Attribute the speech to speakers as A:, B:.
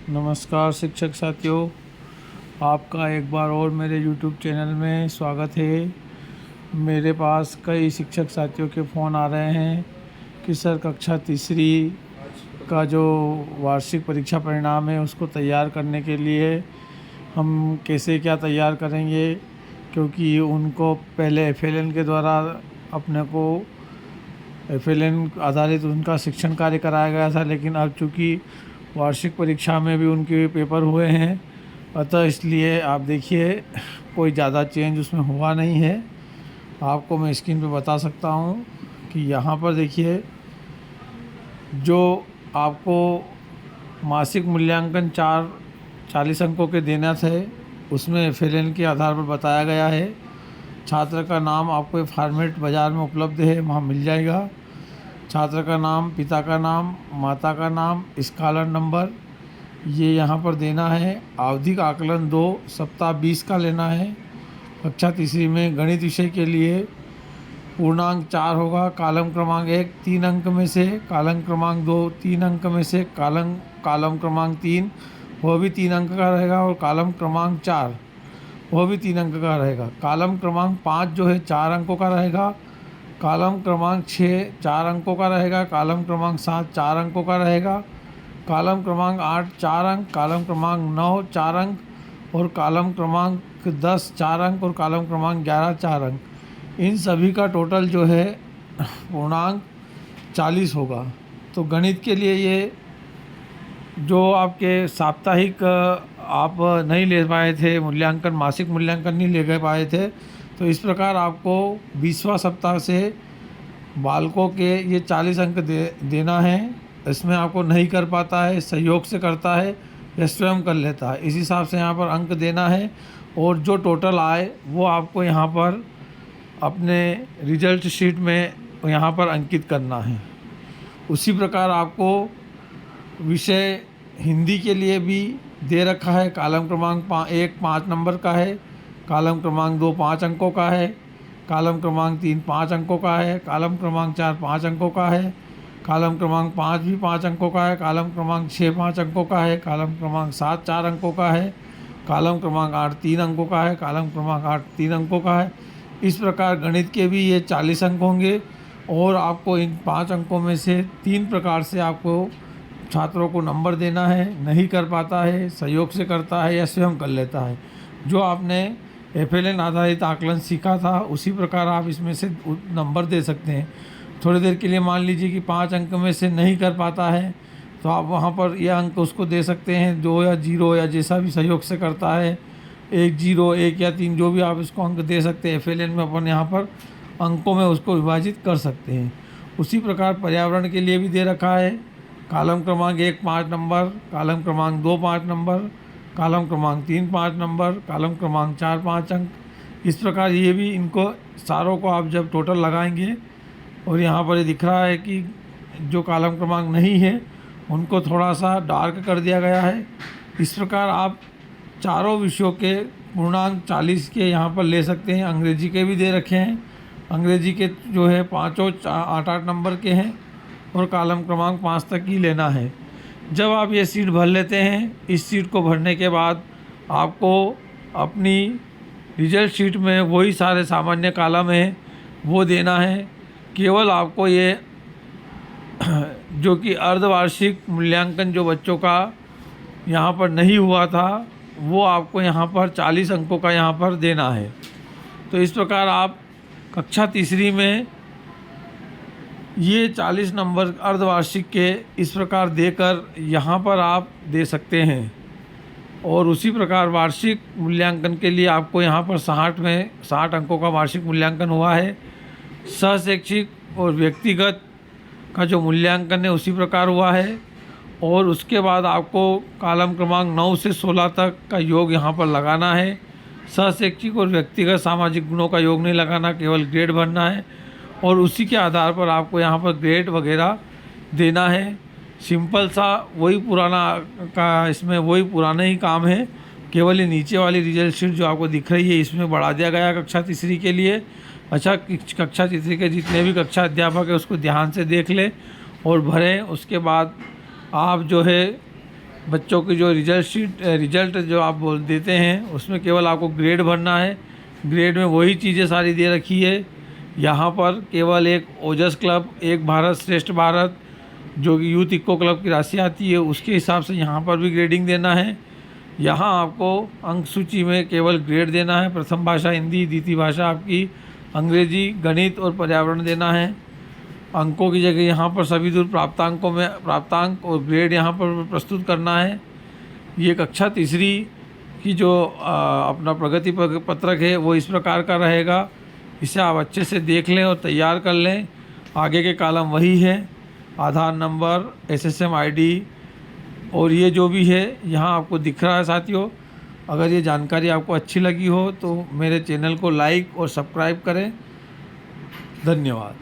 A: नमस्कार शिक्षक साथियों, आपका एक बार और मेरे YouTube चैनल में स्वागत है। मेरे पास कई शिक्षक साथियों के फ़ोन आ रहे हैं कि सर कक्षा तीसरी का जो वार्षिक परीक्षा परिणाम है उसको तैयार करने के लिए हम कैसे क्या तैयार करेंगे, क्योंकि उनको पहले FLN के द्वारा अपने को FLN आधारित उनका शिक्षण कार्य कराया गया था, लेकिन अब चूँकि वार्षिक परीक्षा में भी उनके पेपर हुए हैं, अतः इसलिए आप देखिए कोई ज़्यादा चेंज उसमें हुआ नहीं है। आपको मैं स्क्रीन पे बता सकता हूँ कि यहाँ पर देखिए जो आपको मासिक मूल्यांकन 40 अंकों के देना थे उसमें FLN के आधार पर बताया गया है। छात्र का नाम आपको ये फॉर्मेट बाज़ार में उपलब्ध है, वहाँ मिल जाएगा। छात्र का नाम, पिता का नाम, माता का नाम, स्कॉलर नंबर ये यहाँ पर देना है। आवधिक आकलन 2 सप्ताह 20 का लेना है। कक्षा तीसरी में गणित विषय के लिए पूर्णांक 4 होगा। कॉलम क्रमांक 1 3 अंक में से, कॉलम क्रमांक 2 3 अंक में से, कॉलम क्रमांक 3 वह भी 3 अंक का रहेगा, और कॉलम क्रमांक 4 वह भी 3 अंक का रहेगा। कॉलम क्रमांक 5 जो है 4 अंकों का रहेगा। कॉलम क्रमांक 6 4 अंकों का रहेगा। कॉलम क्रमांक 7 4 अंकों का रहेगा। कॉलम क्रमांक 8 4 अंक, कॉलम क्रमांक 9 4 अंक, और कॉलम क्रमांक 10 4 अंक, और कॉलम क्रमांक 11 4 अंक। इन सभी का टोटल जो है पूर्णांक 40 होगा। तो गणित के लिए ये जो आपके साप्ताहिक आप नहीं ले पाए थे मूल्यांकन, मासिक मूल्यांकन नहीं ले पाए थे, तो इस प्रकार आपको 20वां सप्ताह से बालकों के ये 40 अंक देना है। इसमें आपको नहीं कर पाता है, सहयोग से करता है या स्वयं कर लेता है, इस हिसाब से यहाँ पर अंक देना है। और जो टोटल आए वो आपको यहाँ पर अपने रिजल्ट शीट में यहाँ पर अंकित करना है। उसी प्रकार आपको विषय हिंदी के लिए भी दे रखा है। कॉलम क्रमांक 1 5 नंबर का है। कॉलम क्रमांक 2 5 अंकों का है। कॉलम क्रमांक 3 5 अंकों का है। कॉलम क्रमांक 4 5 अंकों का है। कॉलम क्रमांक 5 भी 5 अंकों का है। कॉलम क्रमांक 6 5 अंकों का है। कॉलम क्रमांक 7 4 अंकों का है। कॉलम क्रमांक 8 3 अंकों का है। कॉलम क्रमांक 8 3 अंकों का है। इस प्रकार गणित के भी ये 40 अंक होंगे, और आपको इन 5 अंकों में से 3 प्रकार से आपको छात्रों को नंबर देना है। नहीं कर पाता है, सहयोग से करता है या स्वयं कर लेता है। जो आपने FLN आधारित आकलन सीखा था उसी प्रकार आप इसमें से नंबर दे सकते हैं। थोड़ी देर के लिए मान लीजिए कि 5 अंक में से नहीं कर पाता है, तो आप वहाँ पर यह अंक उसको दे सकते हैं, 2 या 0 या जैसा भी सहयोग से करता है, 1 0 1 या 3 जो भी आप इसको अंक दे सकते हैं। FLN में अपन यहाँ पर अंकों में उसको विभाजित कर सकते हैं। उसी प्रकार पर्यावरण के लिए भी दे रखा है। कॉलम क्रमांक 1 5 नंबर, कॉलम क्रमांक 2 5 नंबर, कॉलम क्रमांक 3 5 नंबर, कॉलम क्रमांक 4 5 अंक। इस प्रकार ये भी इनको सारों को आप जब टोटल लगाएंगे, और यहाँ पर ये दिख रहा है कि जो कॉलम क्रमांक नहीं है उनको थोड़ा सा डार्क कर दिया गया है। इस प्रकार आप चारों विषयों के पूर्णांक 40 के यहाँ पर ले सकते हैं। अंग्रेजी के भी दे रखे हैं। अंग्रेजी के जो है 5 8 8 नंबर के हैं, और कॉलम क्रमांक 5 तक ही लेना है। जब आप ये सीट भर लेते हैं, इस सीट को भरने के बाद आपको अपनी रिजल्ट शीट में वही सारे सामान्य कॉलम हैं वो देना है। केवल आपको ये जो कि अर्धवार्षिक मूल्यांकन जो बच्चों का यहाँ पर नहीं हुआ था वो आपको यहाँ पर 40 अंकों का यहाँ पर देना है। तो इस प्रकार आप कक्षा तीसरी में ये 40 नंबर अर्धवार्षिक के इस प्रकार देकर यहाँ पर आप दे सकते हैं। और उसी प्रकार वार्षिक मूल्यांकन के लिए आपको यहाँ पर 60 अंकों का वार्षिक मूल्यांकन हुआ है। सहशैक्षिक और व्यक्तिगत का जो मूल्यांकन है उसी प्रकार हुआ है। और उसके बाद आपको कॉलम क्रमांक 9 से 16 तक का योग यहाँ पर लगाना है। सहशैक्षिक और व्यक्तिगत सामाजिक गुणों का योग नहीं लगाना, केवल ग्रेड भरना है, और उसी के आधार पर आपको यहाँ पर ग्रेड वगैरह देना है। सिंपल सा वही पुराना का, इसमें वही पुराना ही काम है, केवल ये नीचे वाली रिजल्ट शीट जो आपको दिख रही है इसमें बढ़ा दिया गया कक्षा तीसरी के लिए। अच्छा, कक्षा तीसरी के जितने भी कक्षा अध्यापक है उसको ध्यान से देख लें और भरें। उसके बाद आप जो है बच्चों की जो रिजल्ट जो आप बोल देते हैं उसमें केवल आपको ग्रेड भरना है। ग्रेड में वही चीज़ें सारी दे रखी है। यहाँ पर केवल एक ओजस क्लब, एक भारत श्रेष्ठ भारत जो कि यूथ इको क्लब की राशि आती है उसके हिसाब से यहाँ पर भी ग्रेडिंग देना है। यहाँ आपको अंक सूची में केवल ग्रेड देना है। प्रथम भाषा हिंदी, द्वितीय भाषा आपकी अंग्रेजी, गणित और पर्यावरण देना है। अंकों की जगह यहाँ पर सभी दूर प्राप्तांकों में प्राप्तांक और ग्रेड यहाँ पर प्रस्तुत करना है। ये कक्षा तीसरी की जो अपना प्रगति पत्रक है वो इस प्रकार का रहेगा। इसे आप अच्छे से देख लें और तैयार कर लें। आगे के कॉलम वही है, आधार नंबर, SSM ID और ये जो भी है यहाँ आपको दिख रहा है। साथियों, अगर ये जानकारी आपको अच्छी लगी हो तो मेरे चैनल को लाइक और सब्सक्राइब करें। धन्यवाद।